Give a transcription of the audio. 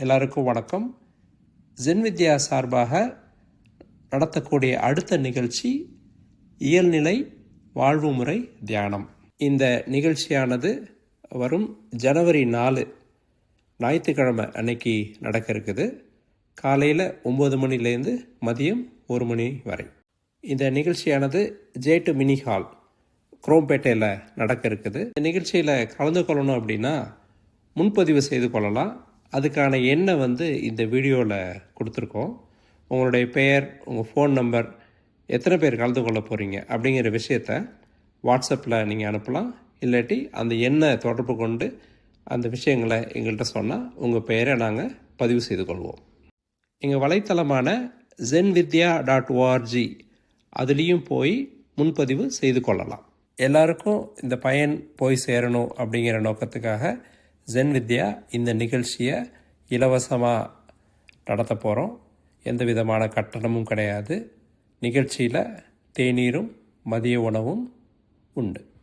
எல்லாருக்கும் வணக்கம். ஜென் வித்யா சார்பாக நடத்தக்கூடிய அடுத்த நிகழ்ச்சி இயல்நிலை வாழ்வு முறை தியானம். இந்த நிகழ்ச்சியானது வரும் ஜனவரி 4 ஞாயிற்றுக்கிழமை அன்னைக்கு நடக்க இருக்குது. காலையில் 9 மணிலேருந்து மதியம் 1 மணி வரை. இந்த நிகழ்ச்சியானது ஜே2 மினி ஹால் குரோம்பேட்டையில் நடக்க இருக்குது. இந்த நிகழ்ச்சியில் கலந்து கொள்ளணும் அப்படின்னா முன்பதிவு செய்து கொள்ளலாம். அதுக்கான எண்ணை இந்த வீடியோவில் கொடுத்துருக்கோம். உங்களுடைய பெயர், உங்கள் ஃபோன் நம்பர், எத்தனை பேர் கலந்து கொள்ள போகிறீங்க அப்படிங்கிற விஷயத்த வாட்ஸ்அப்பில் நீங்கள் அனுப்பலாம். இல்லாட்டி அந்த எண்ணை தொடர்பு கொண்டு அந்த விஷயங்களை எங்கள்கிட்ட சொன்னால் உங்கள் பெயரை நாங்கள் பதிவு செய்து கொள்வோம். எங்கள் வலைத்தளமான zenvidya.org அதுலேயும் போய் முன்பதிவு செய்து கொள்ளலாம். எல்லாருக்கும் இந்த பயன் போய் சேரணும் அப்படிங்கிற நோக்கத்துக்காக ஜென் வித்யா இந்த நிகழ்ச்சியை இலவசமாக நடத்த போகிறோம். எந்த விதமான கட்டணமும் கிடையாது. நிகழ்ச்சியில் தேநீரும் மதிய உணவும் உண்டு.